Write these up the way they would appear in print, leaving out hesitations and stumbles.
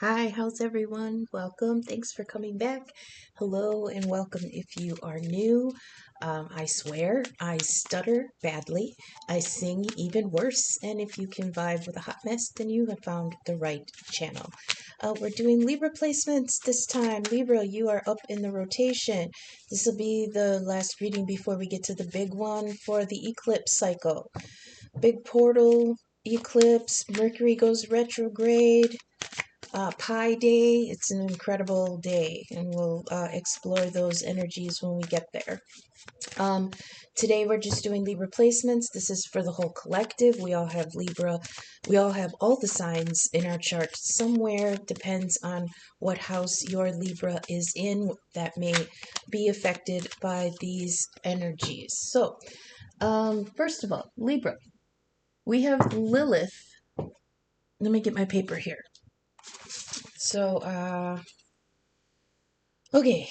Hi, how's everyone? Welcome. Thanks for coming back. Hello and welcome if you are new. I swear I stutter badly. I sing even worse. And if you can vibe with a hot mess, then you have found the right channel. We're doing Libra placements this time. Libra, you are up in the rotation. This will be the last reading before we get to the big one for the eclipse cycle. Big portal eclipse, Mercury goes retrograde. Pi Day. It's an incredible day, and we'll explore those energies when we get there. Um, Today we're just doing Libra placements. This is for the whole collective. We all have Libra. We all have all the signs in our chart somewhere. Depends on what house your Libra is in that may be affected by these energies. So, first of all, Libra. We have Lilith. Let me get my paper here. So, okay,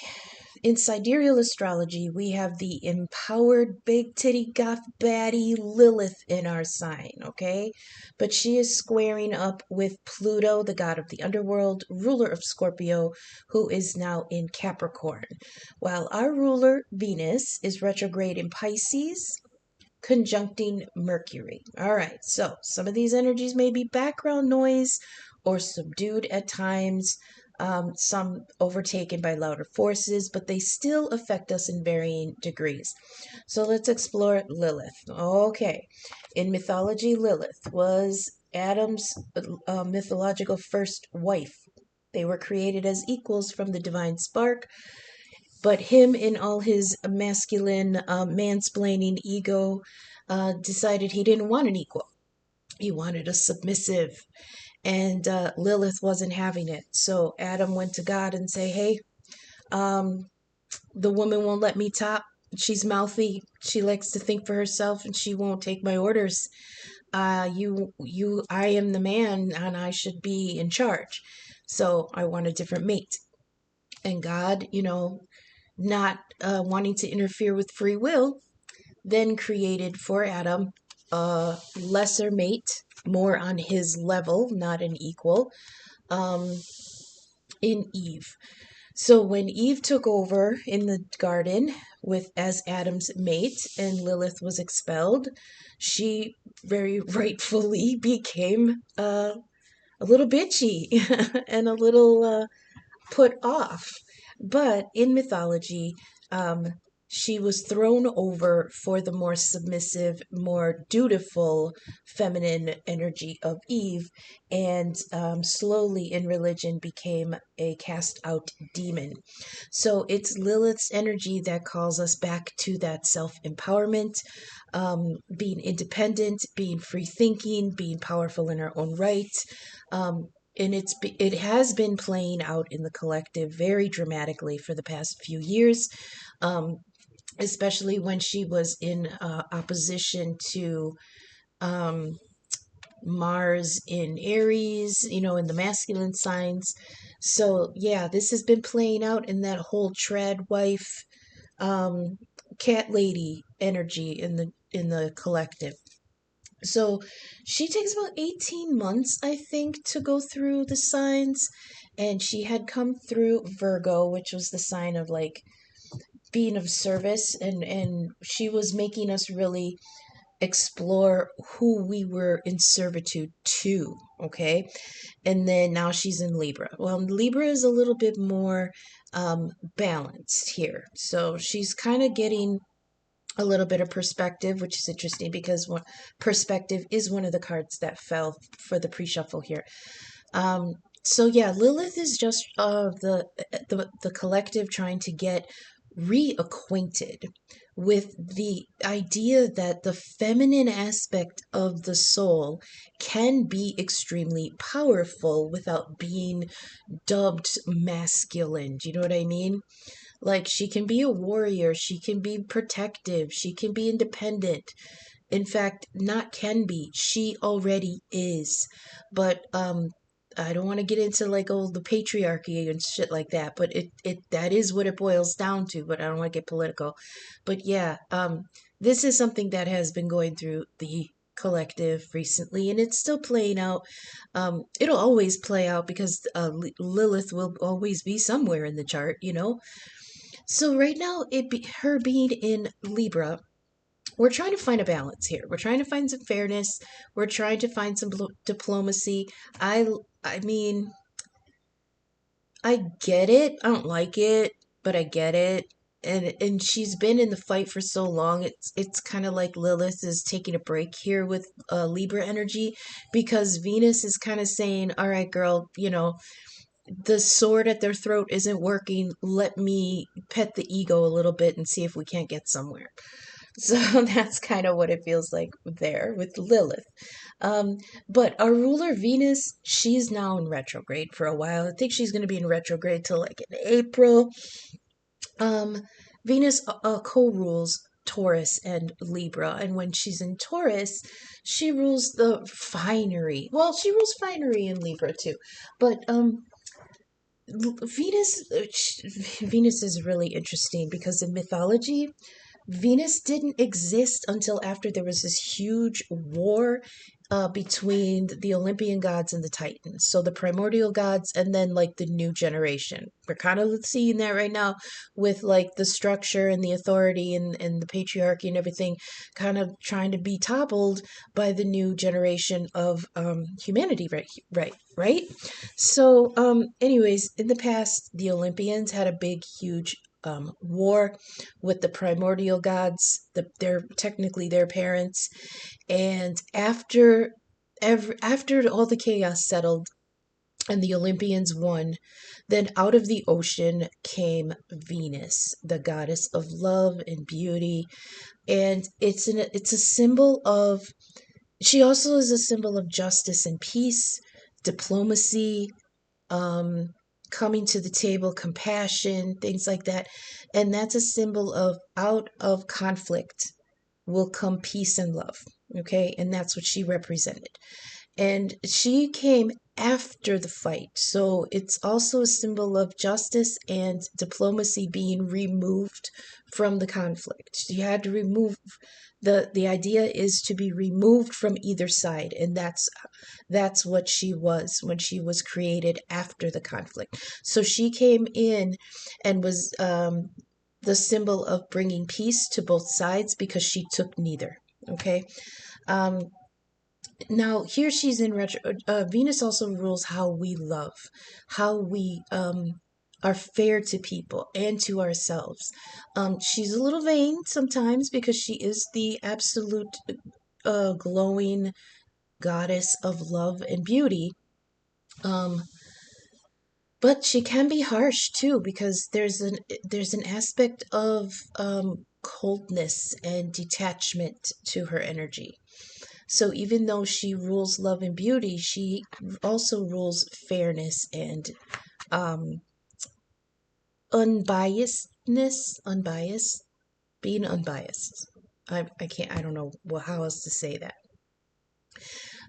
in sidereal astrology, we have the empowered big titty goth baddie Lilith in our sign, okay? But she is squaring up with Pluto, the god of the underworld, ruler of Scorpio, who is now in Capricorn. While our ruler, Venus, is retrograde in Pisces, conjuncting Mercury. All right, so some of these energies may be background noise or subdued at times, some overtaken by louder forces, but they still affect us in varying degrees. So let's explore Lilith. Okay, in mythology, Lilith was Adam's mythological first wife. They were created as equals from the divine spark, but him, in all his masculine, mansplaining ego, decided he didn't want an equal. He wanted a submissive. And Lilith wasn't having it. So Adam went to God and say, hey, um, the woman won't let me top. She's mouthy. She likes to think for herself, and she won't take my orders. I am the man, and I should be in charge. So I want a different mate. And God, not wanting to interfere with free will, then created for Adam a lesser mate, more on his level, not an equal, um, in Eve. So when Eve took over in the garden with as Adam's mate and Lilith was expelled, she very rightfully became a little bitchy and a little put off. But in mythology, um, she was thrown over for the more submissive, more dutiful feminine energy of Eve, and slowly in religion became a cast out demon. So it's Lilith's energy that calls us back to that self empowerment, being independent, being free thinking, being powerful in our own right. And it has been playing out in the collective very dramatically for the past few years, especially when she was in opposition to um, Mars in Aries, in the masculine signs. So yeah, this has been playing out in that whole trad wife, um, cat lady energy in the collective. So she takes about 18 months, I think, to go through the signs. And she had come through Virgo, which was the sign of like being of service. And she was making us really explore who we were in servitude to. Okay. And then now she's in Libra. Well, Libra is a little bit more balanced here. So she's kind of getting a little bit of perspective, which is interesting because perspective is one of the cards that fell for the pre-shuffle here. So yeah, Lilith is just the collective trying to get reacquainted with the idea that the feminine aspect of the soul can be extremely powerful without being dubbed masculine. Do you know what I mean? Like, she can be a warrior, she can be protective, she can be independent. In fact, not can be, she already is. But I don't want to get into like the patriarchy and shit like that, but it that is what it boils down to, but I don't want to get political. But yeah, this is something that has been going through the collective recently, and it's still playing out. It'll always play out because Lilith will always be somewhere in the chart, you know. So right now, her being in Libra, we're trying to find a balance here. We're trying to find some fairness. We're trying to find some diplomacy. I mean, I get it. I don't like it, but I get it. And she's been in the fight for so long. It's kind of like Lilith is taking a break here with Libra energy, because Venus is kind of saying, "All right, girl, you know, the sword at their throat isn't working. Let me pet the ego a little bit and see if we can't get somewhere." So that's kind of what it feels like there with Lilith. Um, but our ruler Venus, she's now in retrograde for a while. I think she's going to be in retrograde till like in April. Um, Venus co-rules Taurus and Libra, and when she's in Taurus, she rules the finery. Well, she rules finery in Libra too, but Venus, Venus is really interesting because in mythology, Venus didn't exist until after there was this huge war between the Olympian gods and the Titans. So the primordial gods and then like the new generation. We're kind of seeing that right now with like the structure and the authority and the patriarchy and everything kind of trying to be toppled by the new generation of humanity, right? So, anyways, in the past, the Olympians had a big, huge war with the primordial gods. They're technically their parents, and after all the chaos settled and the Olympians won, then out of the ocean came Venus, the goddess of love and beauty, and it's a symbol of. She also is a symbol of justice and peace, diplomacy, um, coming to the table, compassion, things like that. And that's a symbol of out of conflict will come peace and love. Okay. And that's what she represented. And she came after the fight. So it's also a symbol of justice and diplomacy being removed from the conflict. You had to remove the idea is to be removed from either side, and that's what she was when she was created after the conflict. So she came in and was the symbol of bringing peace to both sides because she took neither. Okay. Um, Now here she's in retro. Venus also rules how we love, how we are fair to people and to ourselves. She's a little vain sometimes because she is the absolute glowing goddess of love and beauty. Um, but she can be harsh too because there's an aspect of coldness and detachment to her energy. So even though she rules love and beauty, she also rules fairness and um, unbiased, being unbiased. I can't, I don't know how else to say that.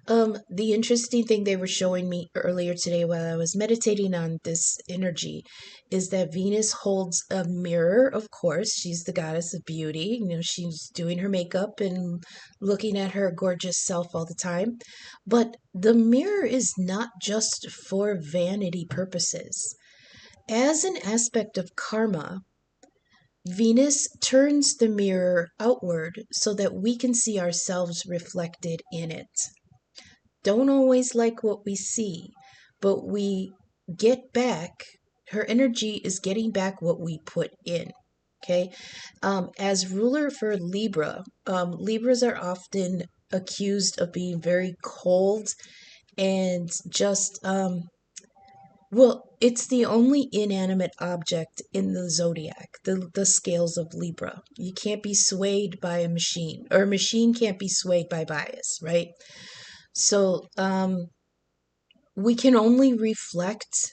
The interesting thing they were showing me earlier today while I was meditating on this energy is that Venus holds a mirror, of course. She's the goddess of beauty. You know, she's doing her makeup and looking at her gorgeous self all the time. But the mirror is not just for vanity purposes. As an aspect of karma, Venus turns the mirror outward so that we can see ourselves reflected in it. Don't always like what we see, but we get back. Her energy is getting back what we put in. Okay. As ruler for Libra, Libras are often accused of being very cold and just, well, it's the only inanimate object in the zodiac, the scales of Libra. You can't be swayed by a machine, or a machine can't be swayed by bias, right? So, we can only reflect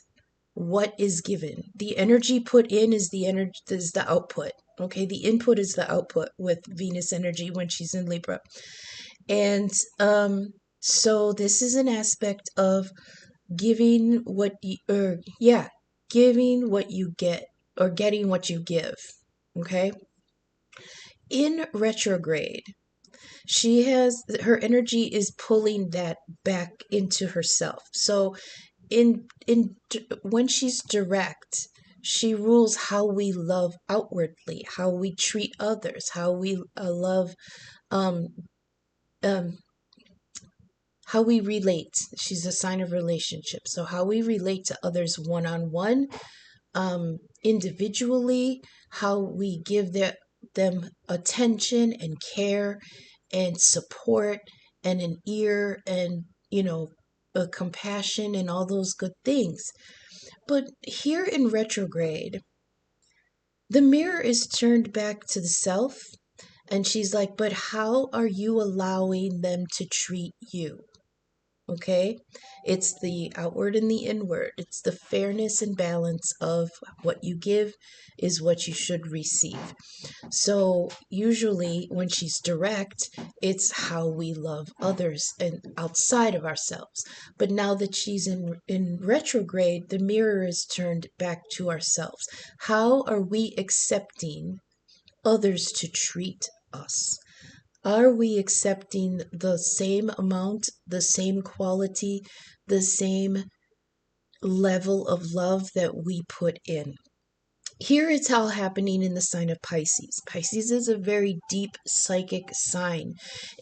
what is given. The energy put in is the output. Okay, the input is the output with Venus energy when she's in Libra. And so this is an aspect of giving what you or yeah, giving what you get or getting what you give. Okay? In retrograde, She has her energy is pulling that back into herself. So when she's direct, she rules how we love outwardly, how we treat others, how we love, um um how we relate. She's a sign of relationship. So how we relate to others one on one, individually, how we give them attention and care and support and an ear and, a compassion and all those good things. But here in retrograde, the mirror is turned back to the self, and she's like, but how are you allowing them to treat you? Okay, it's the outward and the inward. It's the fairness and balance of what you give is what you should receive. So usually when she's direct, it's how we love others and outside of ourselves. But now that she's in retrograde, the mirror is turned back to ourselves. How are we accepting others to treat us? Are we accepting the same amount, the same quality, the same level of love that we put in? Here it's all happening in the sign of Pisces. Pisces is a very deep psychic sign.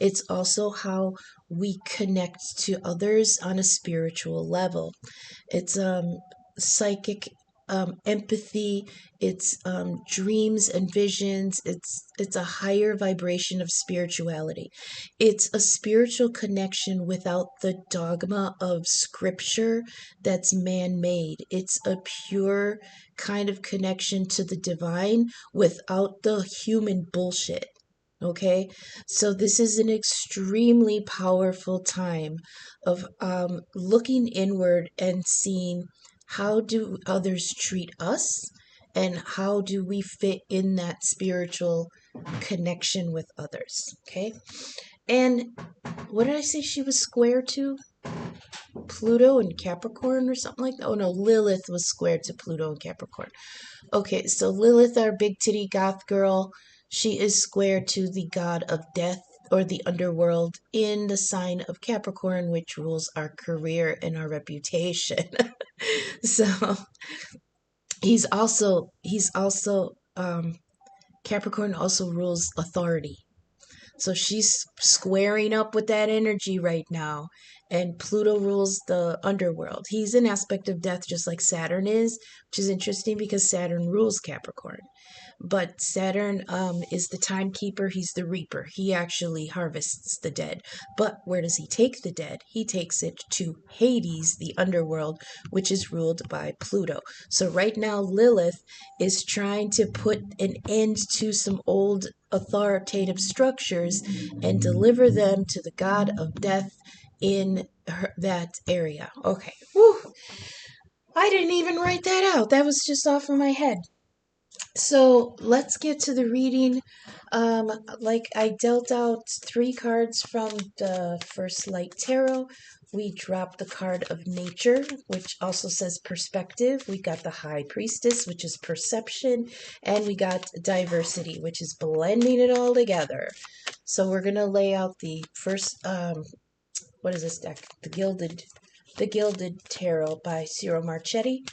It's also how we connect to others on a spiritual level. It's psychic empathy. It's dreams and visions. It's a higher vibration of spirituality. It's a spiritual connection without the dogma of scripture that's man-made. It's a pure kind of connection to the divine without the human bullshit. Okay, so this is an extremely powerful time of looking inward and seeing how do others treat us and how do we fit in that spiritual connection with others. Okay, and what did I say she was square to? Pluto and Capricorn or something like that? Oh no, Lilith was square to Pluto and Capricorn. Okay, so Lilith, our big titty goth girl, she is square to the god of death or the underworld in the sign of Capricorn, which rules our career and our reputation. So Capricorn also rules authority. So she's squaring up with that energy right now. And Pluto rules the underworld. He's an aspect of death just like Saturn is, which is interesting because Saturn rules Capricorn. But Saturn is the timekeeper. He's the reaper. He actually harvests the dead. But where does he take the dead? He takes it to Hades, the underworld, which is ruled by Pluto. So right now, Lilith is trying to put an end to some old authoritative structures and deliver them to the god of death in that area. Okay. Whew. I didn't even write that out. That was just off of my head. So let's get to the reading. Like I dealt out 3 cards from the First Light Tarot. We dropped the card of nature, which also says perspective. We got the High Priestess, which is perception. And we got diversity, which is blending it all together. So we're going to lay out the first, what is this deck? The Gilded Tarot by Ciro Marchetti,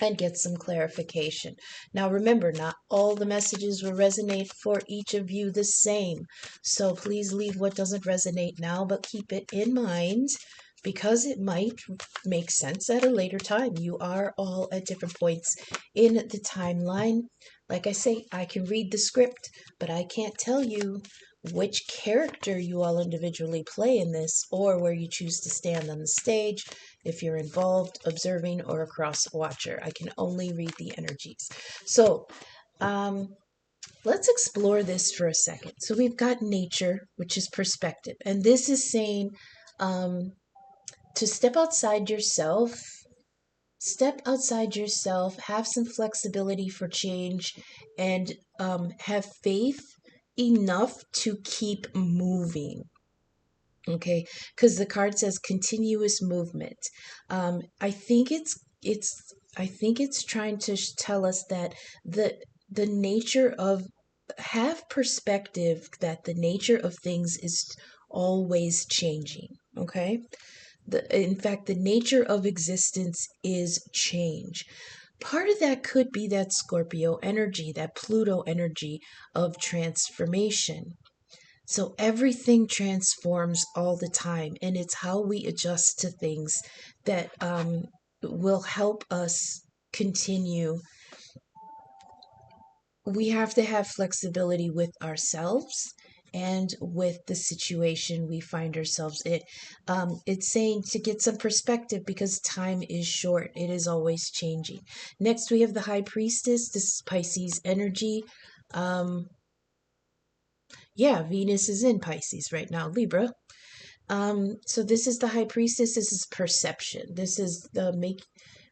and get some clarification. Now remember, not all the messages will resonate for each of you the same. So please leave what doesn't resonate now, but keep it in mind because it might make sense at a later time. You are all at different points in the timeline. Like I say, I can read the script, but I can't tell you which character you all individually play in this or where you choose to stand on the stage if you're involved, observing, or a cross watcher. I can only read the energies. So let's explore this for a second. So we've got nature, which is perspective. And this is saying to step outside yourself. Step outside yourself, have some flexibility for change, and have faith enough to keep moving. Okay, because the card says continuous movement. I think it's trying to tell us that the nature of have perspective that the nature of things is always changing, okay? In fact, the nature of existence is change. Part of that could be that Scorpio energy, that Pluto energy of transformation. So everything transforms all the time, and it's how we adjust to things that will help us continue. We have to have flexibility with ourselves and with the situation we find ourselves in. It's saying to get some perspective because time is short, it is always changing. Next, we have the High Priestess. This is Pisces energy. Um, yeah, Venus is in Pisces right now, Libra. So this is the High Priestess. This is perception. This is the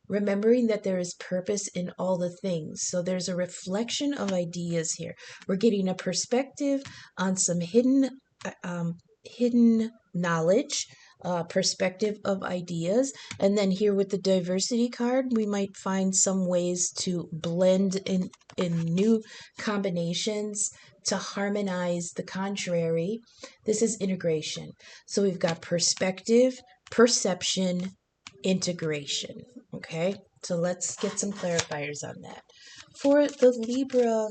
remembering that there is purpose in all the things. So there's a reflection of ideas here. We're getting a perspective on some hidden knowledge, perspective of ideas. And then here with the diversity card, we might find some ways to blend in new combinations to harmonize the contrary. This is integration. So we've got perspective, perception, integration. Okay, so let's get some clarifiers on that. For the Libra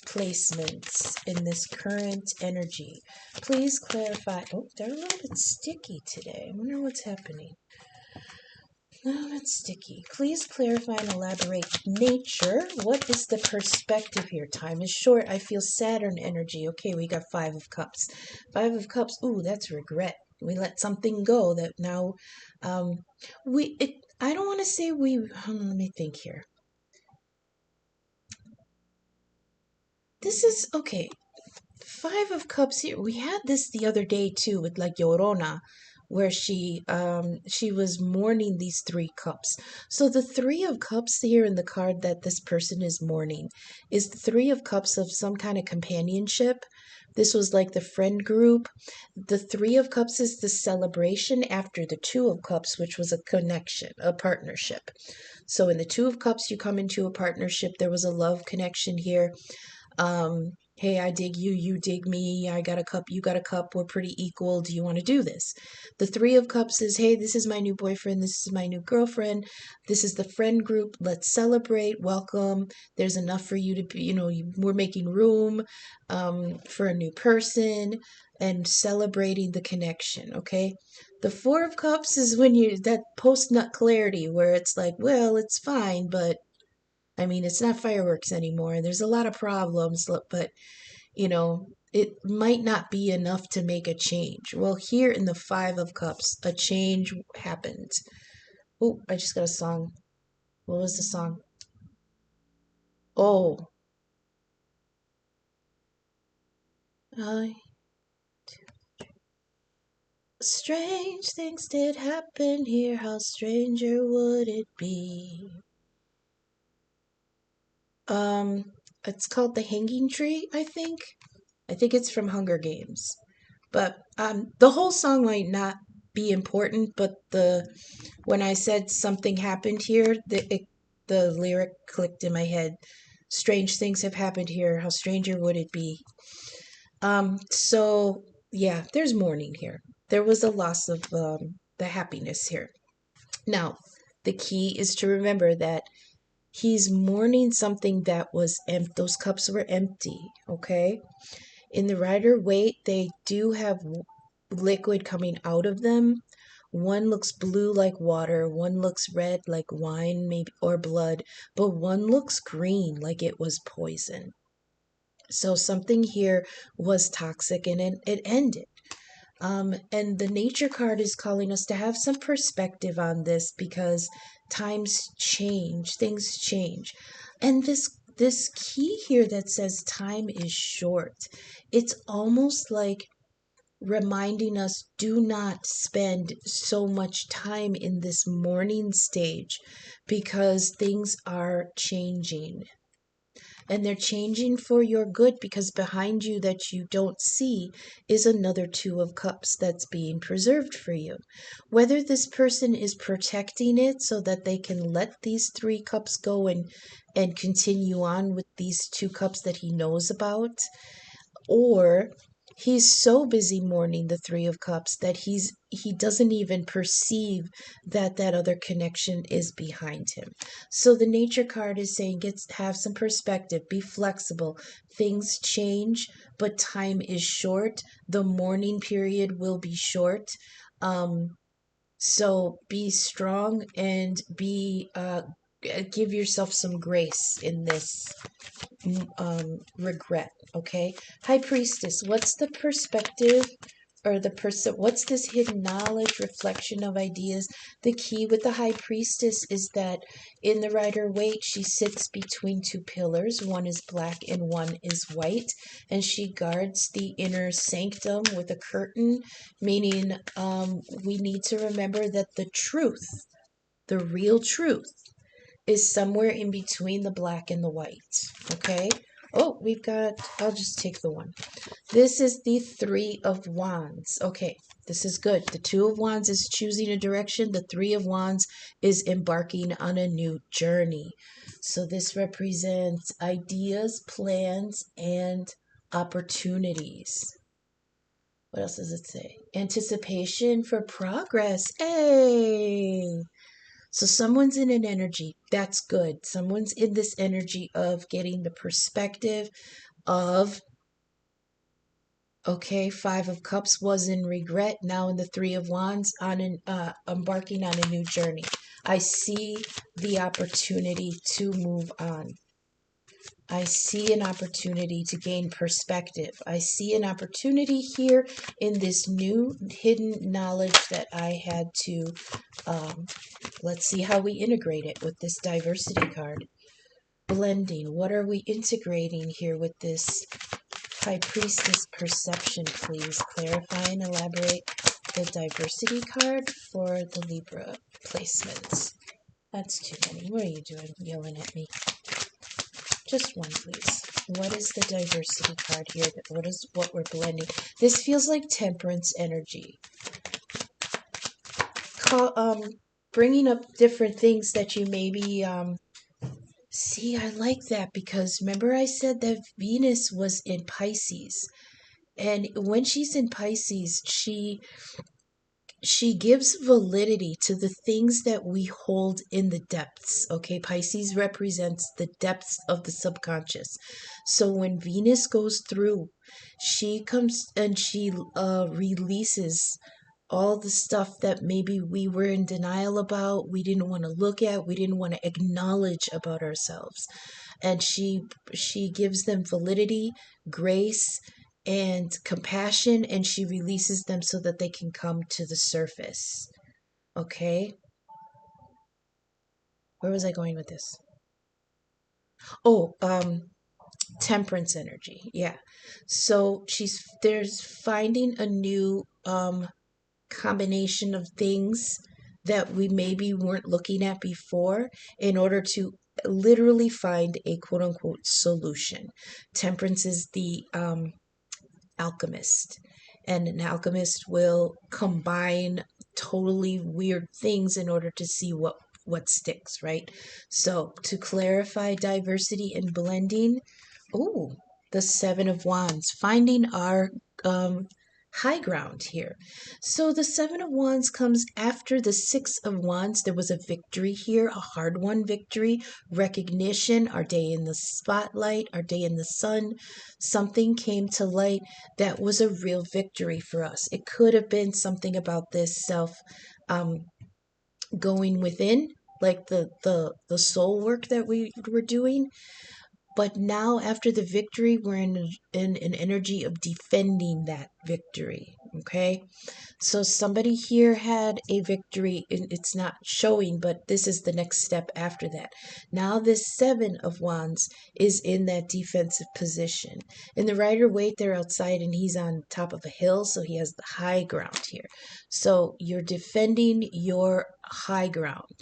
placements in this current energy, please clarify. Oh, they're a little bit sticky today. I wonder what's happening. A little bit sticky. Please clarify and elaborate nature. What is the perspective here? Time is short. I feel Saturn energy. Okay, we got Five of Cups. Five of Cups. Ooh, that's regret. We let something go that now I don't want to say we let me think here. This is okay. Five of Cups here. We had this the other day too with like Llorona, where she was mourning these three cups. So the Three of Cups here in the card that this person is mourning is the Three of Cups of some kind of companionship. This was like the friend group. The Three of Cups is the celebration after the Two of Cups, which was a connection, a partnership. So in the Two of Cups, you come into a partnership. There was a love connection here. Hey, I dig you, you dig me, I got a cup, you got a cup, we're pretty equal, do you want to do this? The Three of Cups is, hey, this is my new boyfriend, this is my new girlfriend, this is the friend group, let's celebrate, welcome, there's enough for you to be, we're making room for a new person and celebrating the connection, okay? The Four of Cups is when that post-nut clarity where it's like, well, it's fine, but I mean, it's not fireworks anymore. There's a lot of problems, but it might not be enough to make a change. Well, here in the Five of Cups, a change happened. Oh, I just got a song. What was the song? Oh, I strange things did happen here. How stranger would it be? It's called The Hanging Tree, I think. I think it's from Hunger Games. But the whole song might not be important, but when I said something happened here, the lyric clicked in my head. Strange things have happened here. How stranger would it be? So yeah, there's mourning here. There was a loss of the happiness here. Now, the key is to remember that he's mourning something that was empty. Those cups were empty, okay? In the Rider-Waite, they do have liquid coming out of them. One looks blue like water, one looks red like wine, maybe, or blood, but one looks green like it was poison. So something here was toxic and it ended. And the nature card is calling us to have some perspective on this because times change, things change. And this key here that says time is short, it's almost like reminding us do not spend so much time in this mourning stage because things are changing. and they're changing for your good, because behind you that you don't see is another Two of Cups that's being preserved for you. Whether this person is protecting it so that they can let these Three Cups go and continue on with these Two Cups that he knows about, or he's so busy mourning the Three of Cups that he doesn't even perceive that that other connection is behind him. So the Nature card is saying, have some perspective, be flexible. Things change, but time is short. The mourning period will be short. So be strong and give yourself some grace in this regret. Okay, High Priestess, what's the perspective, or what's this hidden knowledge, reflection of ideas? The key with the High Priestess is that in the Rider-Waite, she sits between two pillars. One is black and one is white, and she guards the inner sanctum with a curtain, meaning we need to remember that the truth, the real truth, is somewhere in between the black and the white. Okay. Oh, I'll just take the one. This is the Three of Wands. Okay, this is good. The Two of Wands is choosing a direction. The Three of Wands is embarking on a new journey. So this represents ideas, plans, and opportunities. What else does it say? Anticipation for progress. Hey! So someone's in an energy. That's good. Someone's in this energy of getting the perspective of, okay, Five of Cups was in regret. Now in the Three of Wands, embarking on a new journey. I see the opportunity to move on. I see an opportunity to gain perspective. I see an opportunity here in this new hidden knowledge that I had to, let's see how we integrate it with this diversity card. Blending. What are we integrating here with this High Priestess perception, please? Clarify and elaborate the diversity card for the Libra placements. That's too many. What are you doing yelling at me? Just one, please. What is the diversity card here? What we're blending? This feels like temperance energy. Bringing up different things that you maybe see. I like that, because remember I said that Venus was in Pisces, and when she's in Pisces, she gives validity to the things that we hold in the depths. Okay, Pisces represents the depths of the subconscious. So when Venus goes through, she comes and she releases all the stuff that maybe we were in denial about, we didn't want to look at, we didn't want to acknowledge about ourselves. And she gives them validity, grace, and compassion, and she releases them so that they can come to the surface. Okay? Where was I going with this? Oh, temperance energy. Yeah. So there's finding a new combination of things that we maybe weren't looking at before, in order to literally find a quote unquote solution. Temperance is the alchemist, and an alchemist will combine totally weird things in order to see what sticks, right? So to clarify diversity and blending, oh, the Seven of Wands, finding our high ground here. So the Seven of Wands comes after the Six of Wands. There was a victory here, a hard-won victory, recognition, our day in the spotlight, our day in the sun. Something came to light that was a real victory for us. It could have been something about this self going within, like the soul work that we were doing. But now, after the victory, we're in an energy of defending that victory. Okay? So somebody here had a victory. It's not showing, but this is the next step after that. Now this Seven of Wands is in that defensive position. In the Rider-Waite, they're outside and he's on top of a hill, so he has the high ground here. So you're defending your high ground.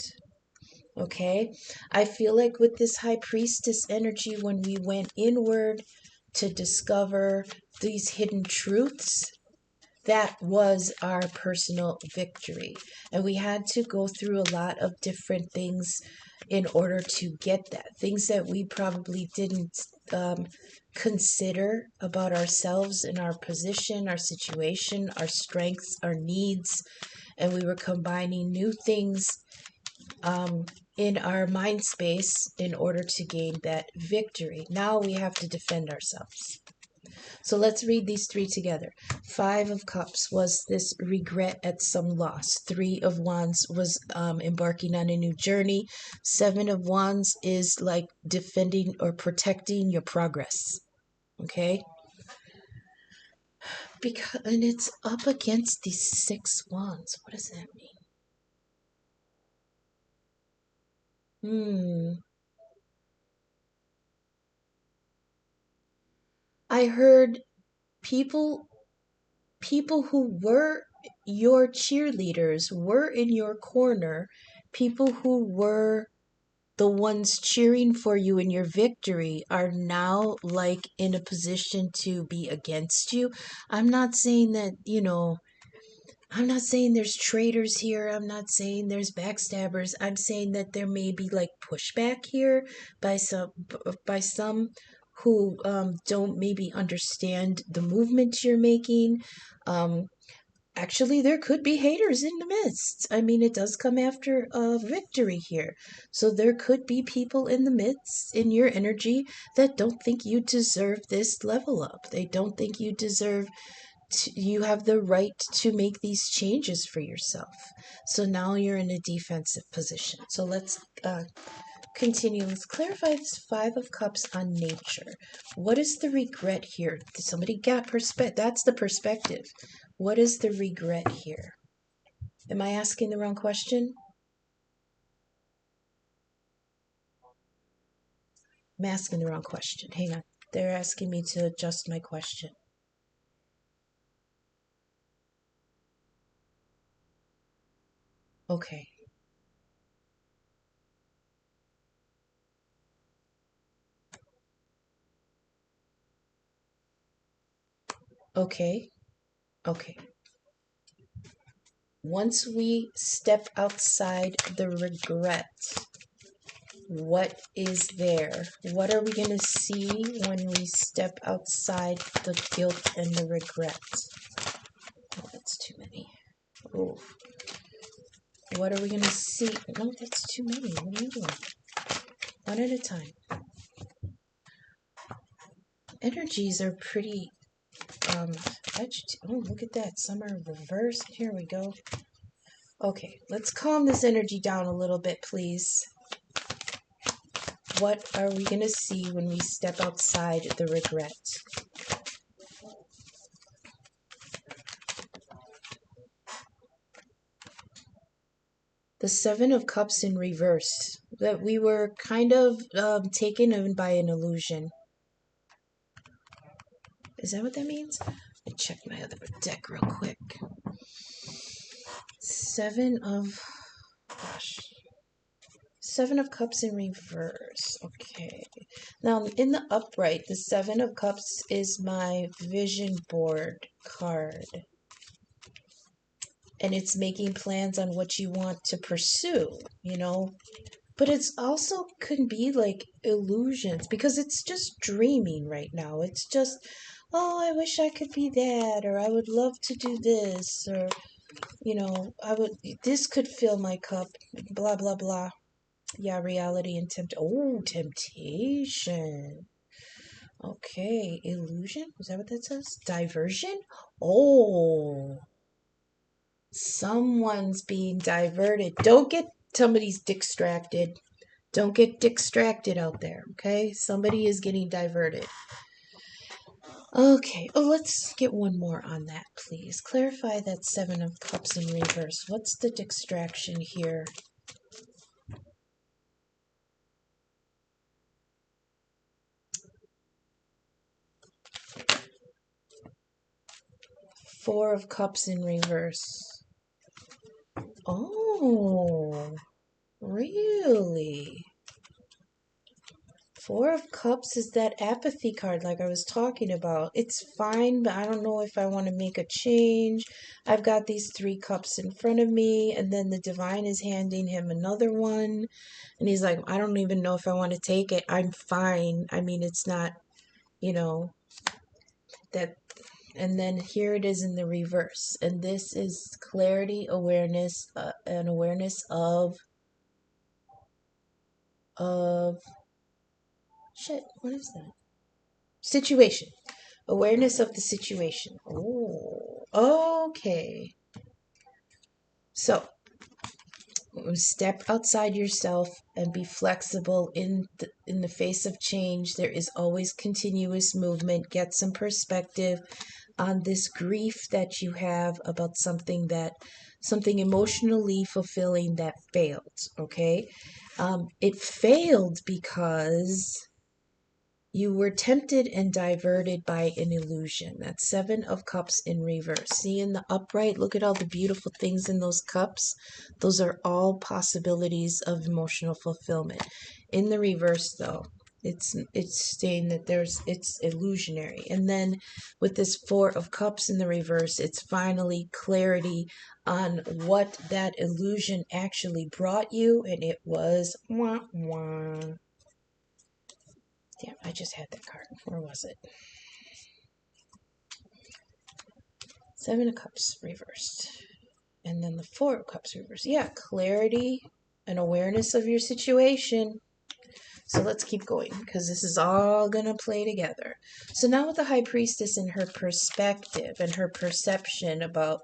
Okay, I feel like with this high priestess energy, when we went inward to discover these hidden truths, that was our personal victory. And we had to go through a lot of different things in order to get that. Things that we probably didn't consider about ourselves and our position, our situation, our strengths, our needs. And we were combining new things in our mind space in order to gain that victory. Now we have to defend ourselves. So let's read these three together. Five of Cups was this regret at some loss. Three of Wands was embarking on a new journey. Seven of Wands is like defending or protecting your progress. Okay? And it's up against these 6 wands. What does that mean? I heard people people who were your cheerleaders, were in your corner, people who were the ones cheering for you in your victory are now like in a position to be against you. I'm not saying that, I'm not saying there's traitors here. I'm not saying there's backstabbers. I'm saying that there may be like pushback here by some who don't maybe understand the movement you're making. Um, Actually, there could be haters in the midst. I mean, it does come after a victory here. So there could be people in the midst, in your energy, that don't think you deserve this level up. They don't think you deserve you have the right to make these changes for yourself. So now you're in a defensive position. So let's continue. Let's clarify this Five of Cups on nature. What is the regret here? Somebody got perspective. That's the perspective. What is the regret here? Am I asking the wrong question? I'm asking the wrong question. Hang on. They're asking me to adjust my question. Okay. Okay. Okay. Once we step outside the regret, what is there? What are we going to see when we step outside the guilt and the regret? Oh, that's too many. Oh, what are we going to see? No, that's too many. What are you doing? One at a time. Energies are pretty oh, look at that. Some are reversed. Here we go. Okay, let's calm this energy down a little bit, please. What are we going to see when we step outside the regret? The Seven of Cups in reverse. That we were kind of taken in by an illusion. Is that what that means? Let me check my other deck real quick. Seven of Cups in reverse. Okay. Now, in the upright, the Seven of Cups is my vision board card. And it's making plans on what you want to pursue, But it's also can be like illusions because it's just dreaming right now. It's just, oh, I wish I could be that, or I would love to do this, or, this could fill my cup, blah, blah, blah. Yeah, reality and temptation. Okay, illusion? Is that what that says? Diversion? Oh, someone's being diverted. Don't get somebody's distracted. Don't get distracted out there, okay? Somebody is getting diverted. Okay, let's get one more on that, please. Clarify that Seven of Cups in reverse. What's the distraction here? Four of Cups in reverse. Oh, really? Really? Four of Cups is that apathy card like I was talking about. It's fine, but I don't know if I want to make a change. I've got these 3 cups in front of me, and then the divine is handing him another one. And he's like, I don't even know if I want to take it. I'm fine. I mean, it's not, you know, that. And then here it is in the reverse. And this is clarity, awareness, and awareness of, shit, what is that? Situation. Awareness of the situation. Oh, okay. So, step outside yourself and be flexible in the face of change. There is always continuous movement. Get some perspective on this grief that you have about something emotionally fulfilling that failed. Okay, it failed because you were tempted and diverted by an illusion. That's 7 of Cups in reverse. See in the upright, look at all the beautiful things in those cups. Those are all possibilities of emotional fulfillment. In the reverse, though, it's saying that it's illusionary. And then with this 4 of Cups in the reverse, it's finally clarity on what that illusion actually brought you, and it was wah wah. Damn, I just had that card. Where was it? 7 of Cups reversed. And then the 4 of Cups reversed. Yeah, clarity and awareness of your situation. So let's keep going because this is all going to play together. So now with the High Priestess and her perspective and her perception about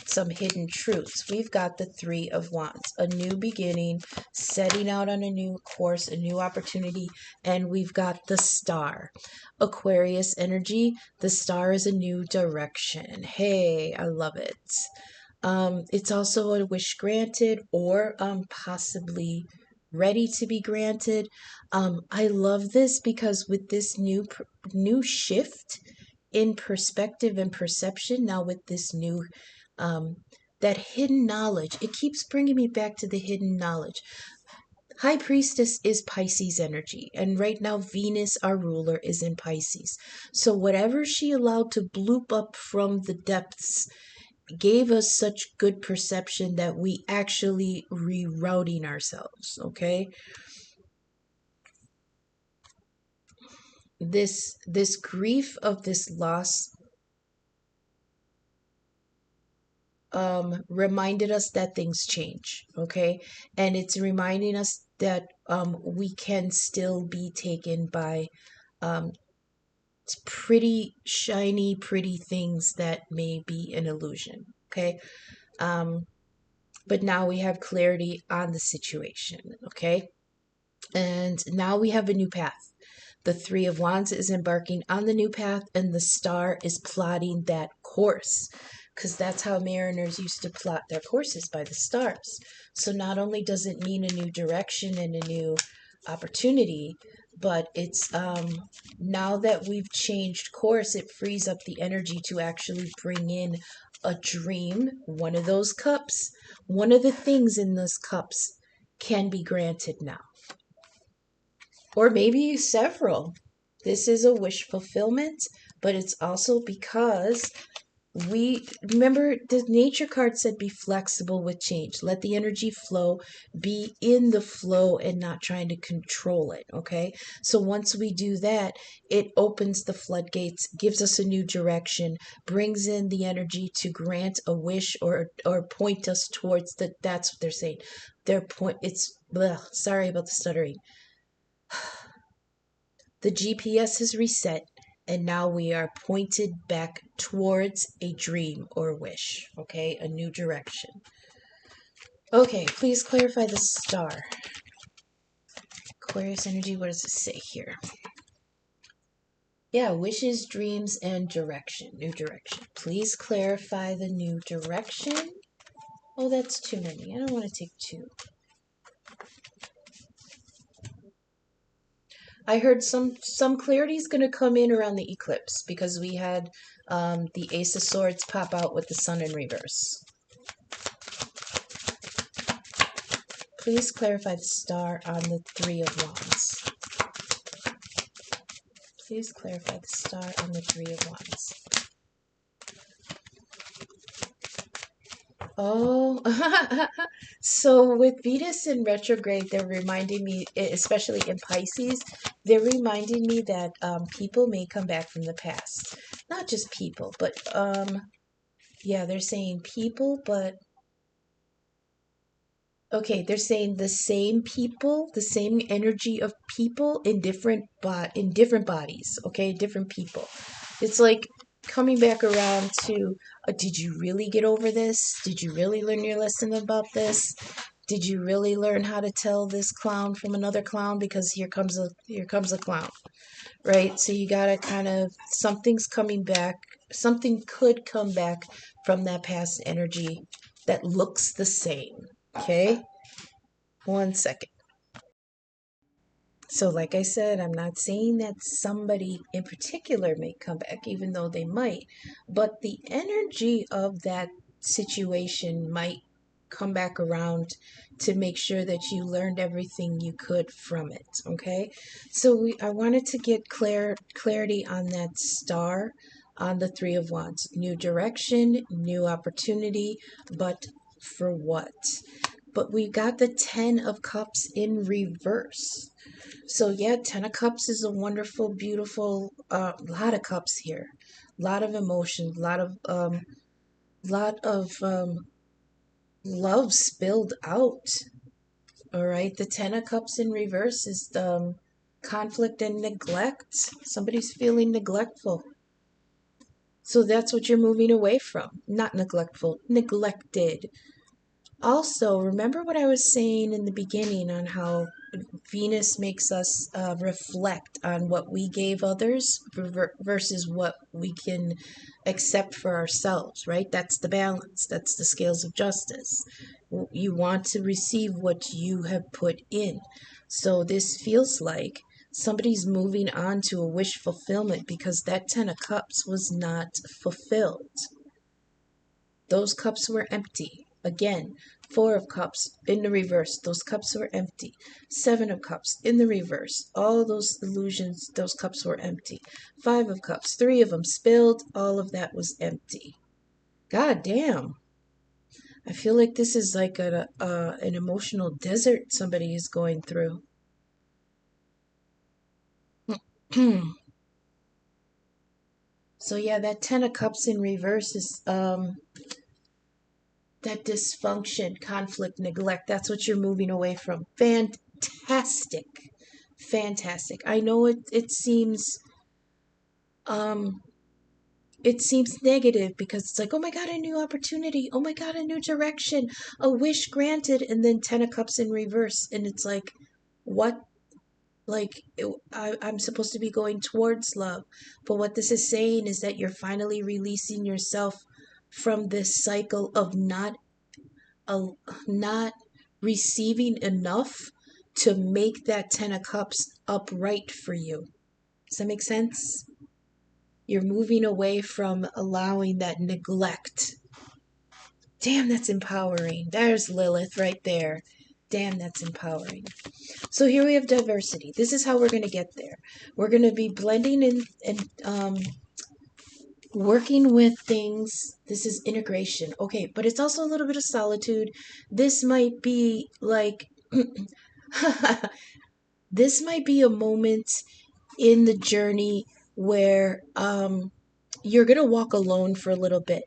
some hidden truths, we've got the 3 of Wands, a new beginning, setting out on a new course, a new opportunity, and we've got the Star. Aquarius energy, the Star is a new direction. Hey, I love it. It's also a wish granted or possibly ready to be granted. I love this because with this new shift in perspective and perception, now with this new that hidden knowledge, it keeps bringing me back to the hidden knowledge. High Priestess is Pisces energy, and right now Venus, our ruler, is in Pisces. So whatever she allowed to bloop up from the depths gave us such good perception that we actually rerouting ourselves. Okay, this grief of this loss reminded us that things change. Okay, and it's reminding us that we can still be taken by pretty shiny pretty things that may be an illusion. Okay, but now we have clarity on the situation. Okay, and now we have a new path. The 3 of Wands is embarking on the new path, and the Star is plotting that course. Because that's how mariners used to plot their courses, by the stars. So not only does it mean a new direction and a new opportunity, but it's now that we've changed course, it frees up the energy to actually bring in a dream. One of those cups, one of the things in those cups can be granted now. Or maybe several. This is a wish fulfillment, but it's also because we remember the nature card said be flexible with change. Let the energy flow, be in the flow and not trying to control it. Okay, so once we do that, it opens the floodgates, gives us a new direction, brings in the energy to grant a wish or point us towards the. That's what they're saying. Their point. It's sorry about the stuttering. The GPS is reset, and now we are pointed back towards a dream or wish, okay? A new direction. Okay, please clarify the Star. Aquarius energy, what does it say here? Yeah, wishes, dreams, and direction. New direction. Please clarify the new direction. Oh, that's too many. I don't want to take 2. I heard some clarity is going to come in around the eclipse because we had the Ace of Swords pop out with the Sun in reverse. Please clarify the star on the Three of Wands. Please clarify the star on the Three of Wands. Oh, so with Venus in retrograde, they're reminding me, especially in Pisces, they're reminding me that people may come back from the past. Not just people, but yeah, they're saying people, but okay, they're saying the same people, the same energy of people in different bodies, okay, different people. It's like coming back around to, did you really get over this? Did you really learn your lesson about this? Did you really learn how to tell this clown from another clown? Because here comes a clown, right? So you gotta kind of, something's coming back, something could come back from that past energy that looks the same. Okay? 1 second. So, like I said, I'm not saying that somebody in particular may come back, even though they might, but the energy of that situation might come back around to make sure that you learned everything you could from it. Okay, so I wanted to get clarity on that star on the Three of Wands. New direction, new opportunity, but for what? But we got the Ten of Cups in reverse. So yeah, Ten of Cups is a wonderful, beautiful, lot of cups here, lot of emotion, lot of love spilled out. All right, the Ten of Cups in reverse is conflict and neglect. Somebody's feeling neglectful. So that's what you're moving away from. Not neglectful, neglected. Also, remember what I was saying in the beginning on how Venus makes us reflect on what we gave others versus what we can accept for ourselves, right? That's the balance. That's the scales of justice. You want to receive what you have put in. So this feels like somebody's moving on to a wish fulfillment because that Ten of Cups was not fulfilled. Those cups were empty. Again, Four of Cups in the reverse. Those cups were empty. Seven of Cups in the reverse. All those illusions, those cups were empty. Five of Cups, three of them spilled. All of that was empty. God damn. I feel like this is like an emotional desert somebody is going through. So yeah, that Ten of Cups in reverse is that dysfunction, conflict, neglect. That's what you're moving away from. Fantastic. Fantastic. I know um it seems negative because it's like, oh my god, a new opportunity. Oh my god, a new direction. A wish granted, and then Ten of Cups in reverse, and it's like, what? Like I'm supposed to be going towards love, but what this is saying is that you're finally releasing yourself from this cycle of a, not receiving enough to make that Ten of Cups upright for you. Does that make sense? You're moving away from allowing that neglect. Damn, that's empowering. There's Lilith right there. Damn, that's empowering. So here we have diversity. This is how we're going to get there. We're going to be blending in and working with things. This is integration. Okay, but it's also a little bit of solitude. This might be like this might be a moment in the journey where you're going to walk alone for a little bit.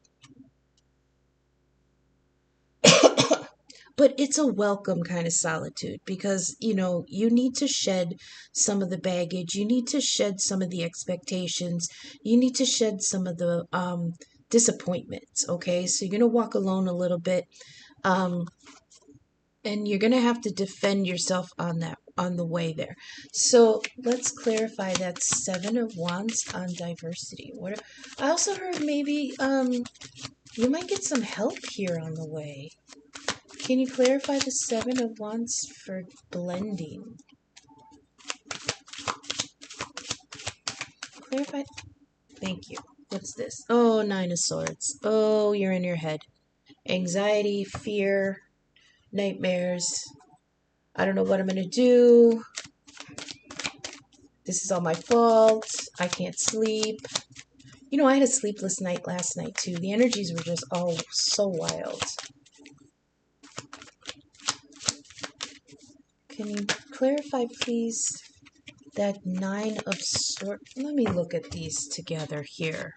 But it's a welcome kind of solitude because, you need to shed some of the baggage. You need to shed some of the expectations. You need to shed some of the disappointments. Okay. So you're going to walk alone a little bit. And you're going to have to defend yourself on the way there. So let's clarify that Seven of Wands on diversity. I also heard maybe you might get some help here on the way. Can you clarify the Seven of Wands for blending? Clarify. Thank you. What's this? Oh, Nine of Swords. Oh, you're in your head. Anxiety, fear, nightmares. I don't know what I'm going to do. This is all my fault. I can't sleep. You know, I had a sleepless night last night too. The energies were just all so wild. Can you clarify, please, that Nine of Swords? Let me look at these together here.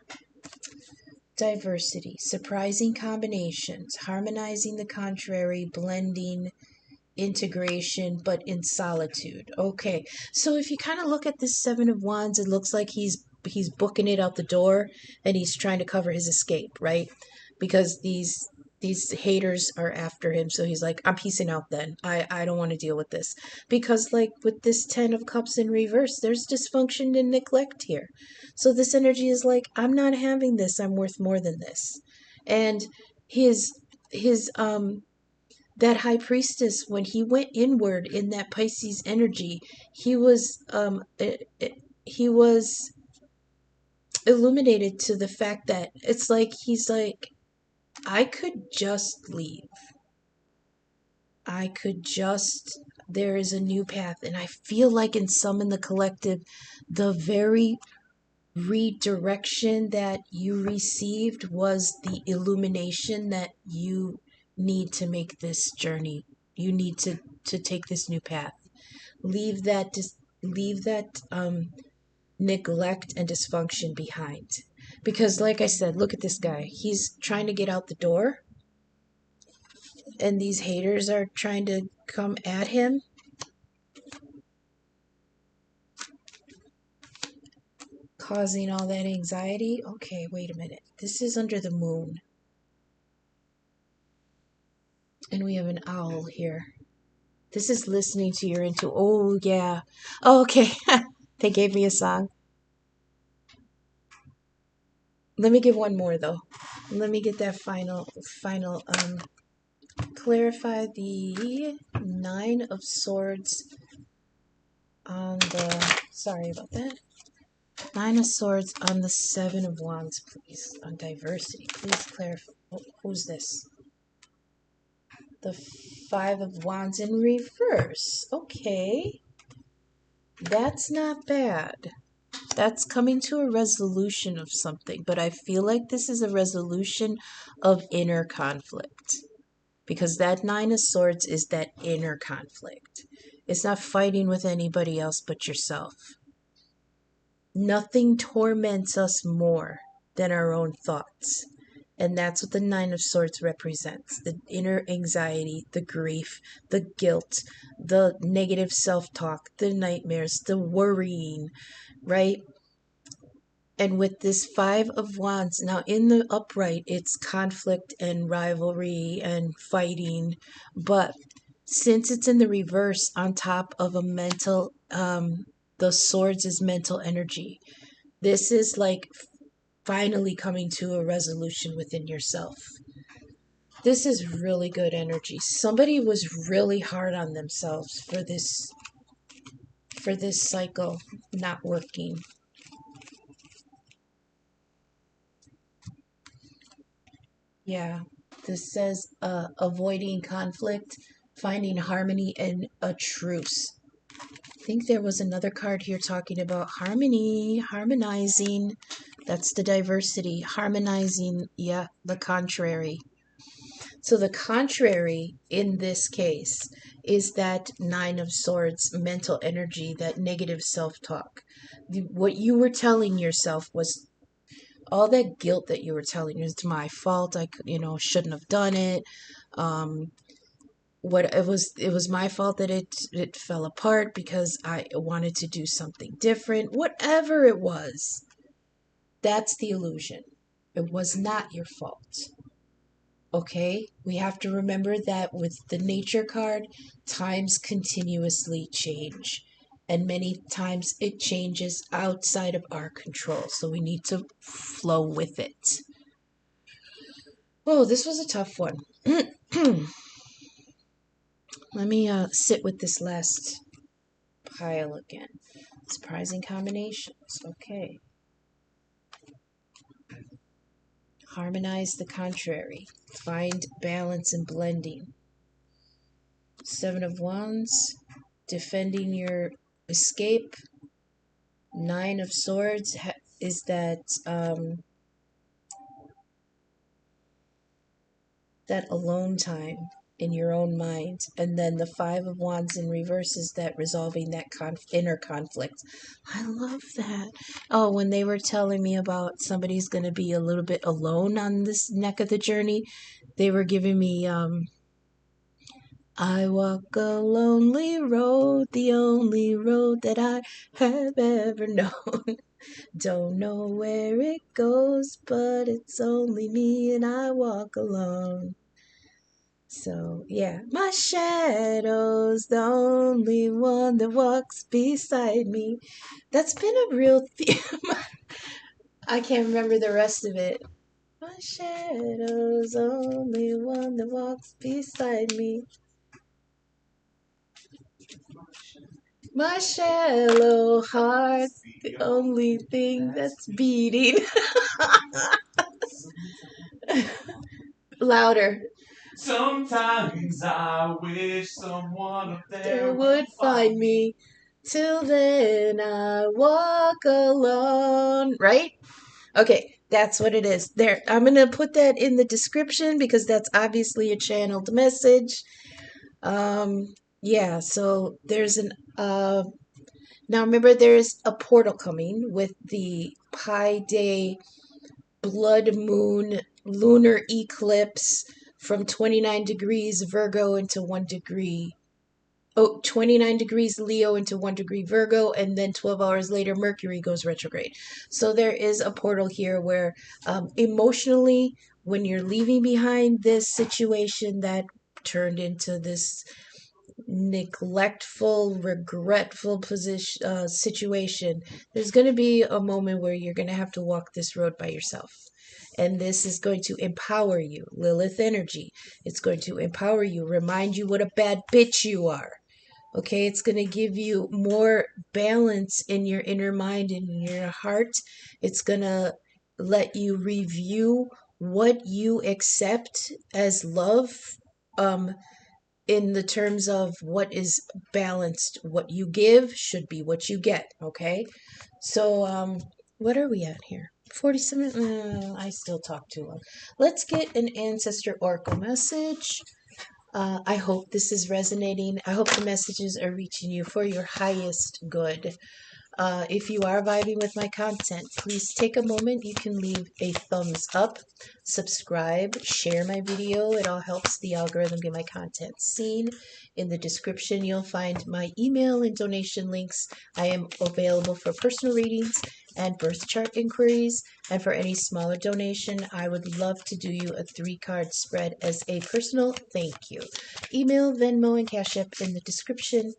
Diversity, surprising combinations, harmonizing the contrary, blending, integration, but in solitude. Okay, so if you kind of look at this Seven of Wands, it looks like he's booking it out the door, and he's trying to cover his escape, right? Because these haters are after him, so he's like, I'm peacing out then. I don't want to deal with this. Because like with this Ten of Cups in reverse, there's dysfunction and neglect here. So this energy is like, I'm not having this. I'm worth more than this. And his that high priestess, when he went inward in that Pisces energy, he was illuminated to the fact that it's like he's like, I could just leave. I could just, there is a new path. And I feel like in some in the collective, the very redirection that you received was the illumination that you need to make this journey. You need to take this new path. Leave that leave that neglect and dysfunction behind. Because like I said, look at this guy. He's trying to get out the door, and these haters are trying to come at him. Causing all that anxiety. Okay, wait a minute. This is under the moon. And we have an owl here. This is listening to your into. Oh, yeah. Oh, okay. They gave me a song. Let me give one more, though. Let me get that final, clarify the Nine of Swords on the, sorry about that. Nine of Swords on the Seven of Wands, please. On diversity. Please clarify. Oh, who's this? The Five of Wands in reverse. Okay. That's not bad. That's coming to a resolution of something, but I feel like this is a resolution of inner conflict. Because that Nine of Swords is that inner conflict. It's not fighting with anybody else but yourself. Nothing torments us more than our own thoughts. And that's what the Nine of Swords represents. The inner anxiety, the grief, the guilt, the negative self-talk, the nightmares, the worrying, right? And with this Five of Wands, now in the upright, it's conflict and rivalry and fighting. But since it's in the reverse on top of a mental, the swords is mental energy. This is like finally coming to a resolution within yourself. This is really good energy. Somebody was really hard on themselves for this cycle not working. Yeah. This says avoiding conflict, finding harmony, and a truce. I think there was another card here talking about harmony, harmonizing. That's the diversity. Harmonizing, yeah, the contrary. So the contrary in this case is that Nine of Swords mental energy, that negative self-talk. What you were telling yourself was all that guilt that you were telling you. It's my fault. I shouldn't have done it. What it was my fault that it fell apart because I wanted to do something different. Whatever it was, that's the illusion. It was not your fault. Okay, we have to remember that with the nature card, times continuously change. And many times it changes outside of our control. So we need to flow with it. Oh, this was a tough one. Let me sit with this last pile again. Surprising combinations. Okay. Harmonize the contrary. Find balance and blending. Seven of Wands, defending your escape. Nine of Swords is that that alone time in your own mind. And then the Five of Wands in reverse is that resolving that inner conflict. I love that. Oh, when they were telling me about somebody's going to be a little bit alone on this neck of the journey, they were giving me I walk a lonely road, the only road that I have ever known. Don't know where it goes, but it's only me and I walk alone. So, yeah, my shadow's the only one that walks beside me. That's been a real theme. I can't remember the rest of it. My shadow's the only one that walks beside me. My shallow heart's the only thing that's beating. Louder. Sometimes I wish someone up There there would find me. Till then I walk alone. Right? Okay, that's what it is. There, I'm gonna put that in the description because that's obviously a channeled message. Yeah. So there's an now remember there's a portal coming with the Pi Day blood moon lunar eclipse from 29 degrees Virgo into 1 degree. Oh, 29 degrees Leo into 1 degree Virgo, and then 12 hours later, Mercury goes retrograde. So there is a portal here where emotionally, when you're leaving behind this situation that turned into this neglectful, regretful situation, there's going to be a moment where you're going to have to walk this road by yourself. And this is going to empower you, Lilith energy. It's going to empower you, remind you what a bad bitch you are. Okay, it's going to give you more balance in your inner mind and in your heart. It's going to let you review what you accept as love, um, in the terms of what is balanced. What you give should be what you get. Okay, so what are we at here? 47. I still talk too long. Let's get an ancestor oracle message. I hope this is resonating. I hope the messages are reaching you for your highest good. If you are vibing with my content, please take a moment. You can leave a thumbs up, subscribe, share my video. It all helps the algorithm get my content seen. In the description, you'll find my email and donation links. I am available for personal readings and birth chart inquiries. And for any smaller donation, I would love to do you a 3-card spread as a personal thank you. Email, Venmo, and Cash App in the description.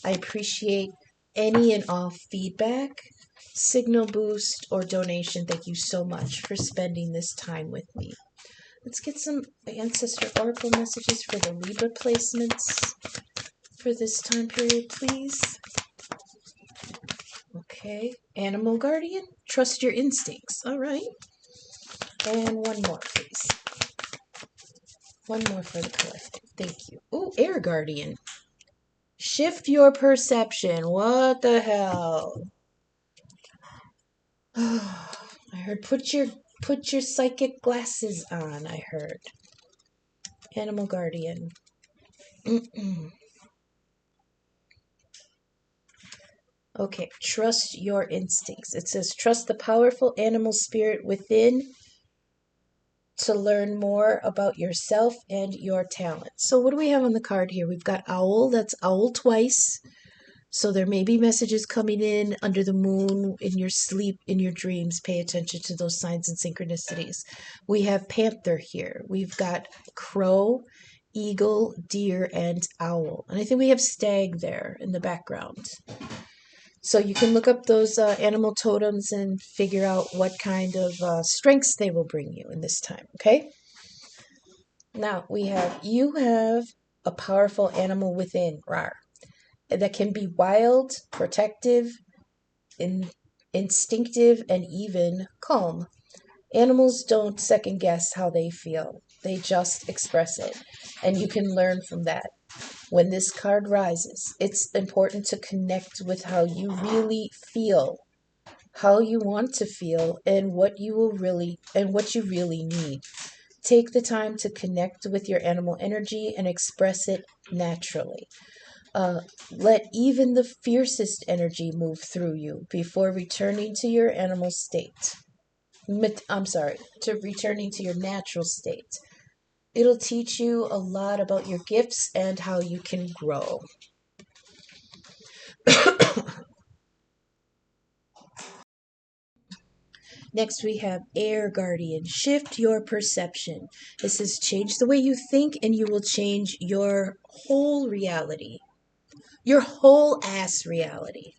I appreciate any and all feedback, signal boost, or donation. Thank you so much for spending this time with me. Let's get some ancestor oracle messages for the Libra placements for this time period, please. Okay. Animal guardian, trust your instincts. All right. And one more, please. One more for the collective. Thank you. Oh, air guardian. Shift your perception. What the hell? I heard put your psychic glasses on, I heard. Animal guardian. Okay, trust your instincts. It says trust the powerful animal spirit within to learn more about yourself and your talent. So what do we have on the card here? We've got owl. That's owl twice. So there may be messages coming in under the moon, in your sleep, in your dreams. Pay attention to those signs and synchronicities. We have panther here. We've got crow, eagle, deer, and owl. And I think we have stag there in the background. So you can look up those animal totems and figure out what kind of strengths they will bring you in this time, okay? Now, you have a powerful animal within, Rar, that can be wild, protective, instinctive, and even calm. Animals don't second guess how they feel. They just express it. And you can learn from that. When this card rises, it's important to connect with how you really feel, how you want to feel, and what you really need. Take the time to connect with your animal energy and express it naturally. Let even the fiercest energy move through you before returning to your animal state. I'm sorry, to returning to your natural state. It'll teach you a lot about your gifts and how you can grow. Next, we have Air Guardian. Shift your perception. This is change the way you think, and you will change your whole reality. Your whole ass reality.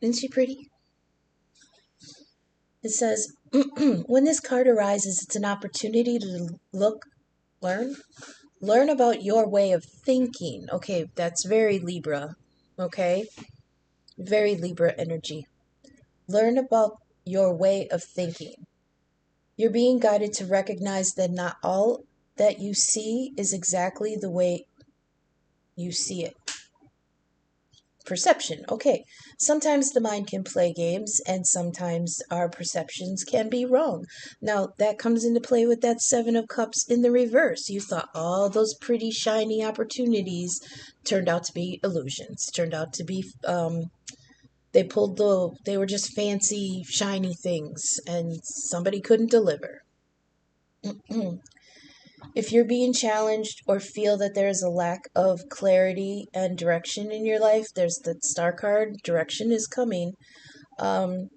Isn't she pretty? It says, when this card arises, it's an opportunity to learn about your way of thinking. Okay, that's very Libra. Okay, very Libra energy. Learn about your way of thinking. You're being guided to recognize that not all that you see is exactly the way you see it. Perception. Okay. Sometimes the mind can play games and sometimes our perceptions can be wrong. Now, that comes into play with that Seven of Cups in the reverse. You thought all those pretty shiny opportunities turned out to be illusions, turned out to be they were just fancy shiny things and somebody couldn't deliver. If you're being challenged or feel that there is a lack of clarity and direction in your life, there's the star card. Direction is coming. Um,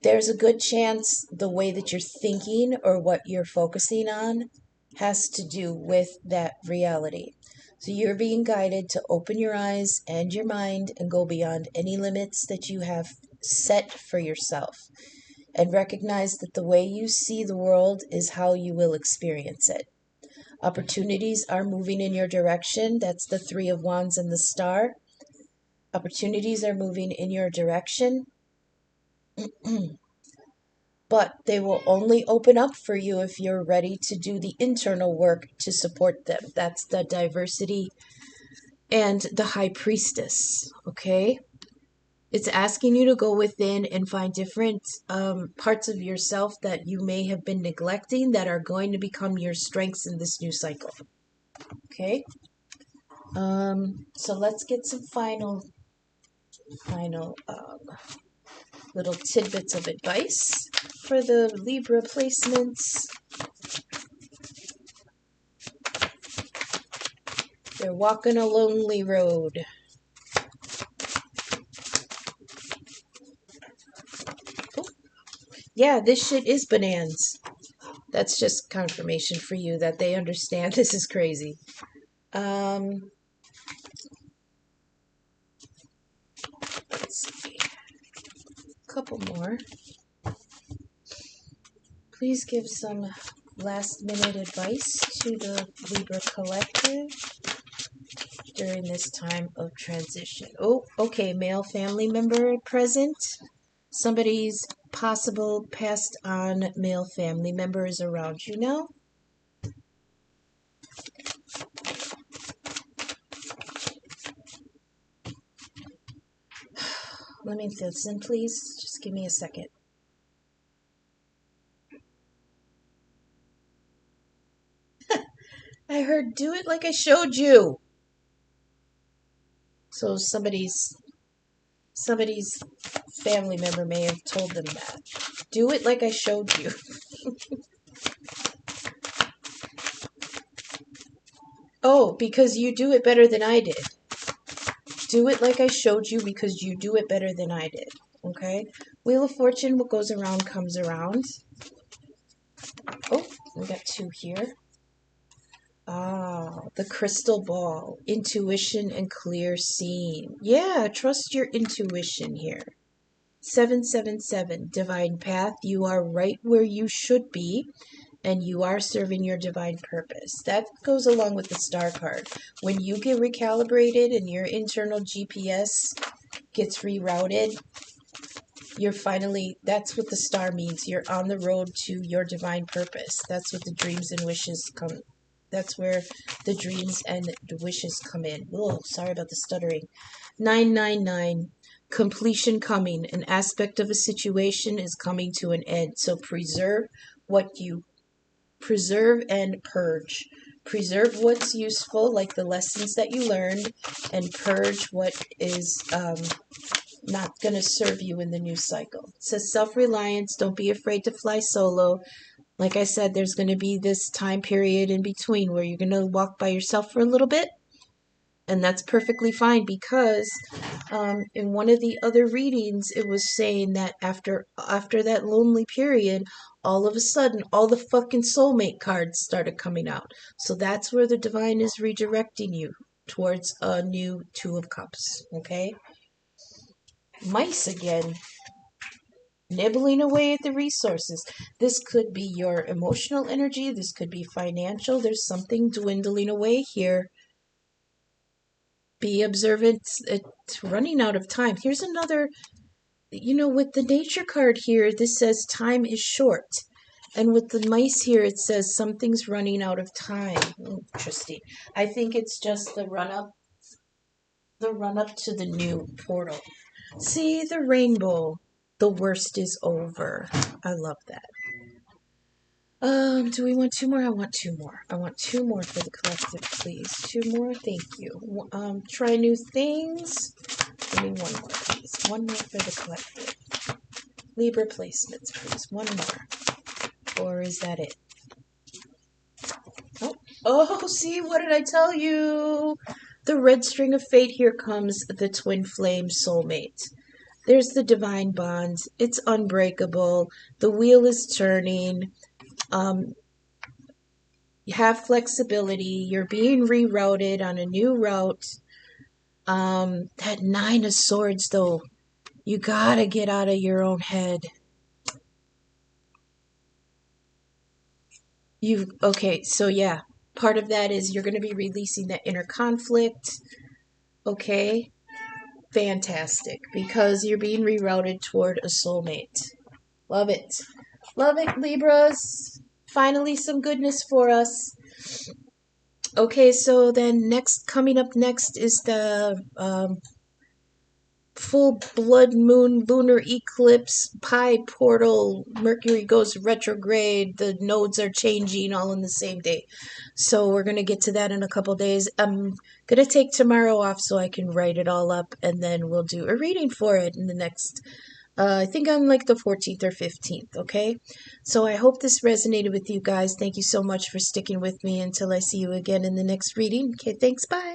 there's a good chance the way that you're thinking or what you're focusing on has to do with that reality. So you're being guided to open your eyes and your mind and go beyond any limits that you have set for yourself. And recognize that the way you see the world is how you will experience it. Opportunities are moving in your direction. That's the Three of Wands and the Star. Opportunities are moving in your direction. But they will only open up for you if you're ready to do the internal work to support them. That's the diversity and the High Priestess. Okay? It's asking you to go within and find different parts of yourself that you may have been neglecting that are going to become your strengths in this new cycle. Okay? So let's get some final little tidbits of advice for the Libra placements. They're walking a lonely road. Oh, yeah, this shit is bananas. That's just confirmation for you that they understand this is crazy. Let's see. A couple more. Please give some last minute advice to the Libra collective during this time of transition. Oh, okay, male family member present. Somebody's possible passed on male family member is around you now. Let me listen, please. Just give me a second. I heard do it like I showed you. So somebody's family member may have told them that. Do it like I showed you. Oh, because you do it better than I did. Do it like I showed you because you do it better than I did. Okay? Wheel of Fortune, what goes around comes around. Oh, we got two here. Ah, the crystal ball. Intuition and clear seeing. Yeah, trust your intuition here. 777, divine path. You are right where you should be, and you are serving your divine purpose. That goes along with the star card. When you get recalibrated and your internal GPS gets rerouted, that's what the star means. You're on the road to your divine purpose. That's what the dreams and wishes come That's where the dreams and the wishes come in. Oh, sorry about the stuttering. 999. Completion coming. An aspect of a situation is coming to an end. So preserve and purge. Preserve what's useful, like the lessons that you learned, and purge what is not going to serve you in the new cycle. It says self-reliance. Don't be afraid to fly solo. Like I said, there's going to be this time period in between where you're going to walk by yourself for a little bit. And that's perfectly fine because in one of the other readings, it was saying that after that lonely period, all of a sudden, all the fucking soulmate cards started coming out. So that's where the divine is redirecting you towards a new Two of Cups. Okay? Mice again, nibbling away at the resources. This could be your emotional energy. This could be financial. There's something dwindling away here. Be observant. It's running out of time. Here's another, with the nature card here, this says time is short. And with the mice here, it says something's running out of time. Interesting. I think it's just the run up to the new portal. See the rainbow. The worst is over. I love that. Do we want two more? I want two more. I want two more for the collective, please. Two more, thank you. Try new things. Give me one more, please. One more for the collective. Libra placements, please. One more. Or is that it? Oh, see, what did I tell you? The red string of fate. Here comes the twin flame soulmate. There's the divine bond. It's unbreakable. The wheel is turning. You have flexibility. You're being rerouted on a new route. That 9 of Swords, though, you gotta get out of your own head. Okay, so yeah, part of that is you're going to be releasing that inner conflict. Okay, fantastic, because you're being rerouted toward a soulmate. Love it. Love it, Libras. Finally, some goodness for us. Okay, so then coming up next is the full blood moon lunar eclipse pi portal. Mercury goes retrograde. The nodes are changing all in the same day. So we're going to get to that in a couple days. I'm going to take tomorrow off so I can write it all up, and then we'll do a reading for it in the next I think on like the 14th or 15th, okay? So I hope this resonated with you guys. Thank you so much for sticking with me until I see you again in the next reading. Okay, thanks, bye.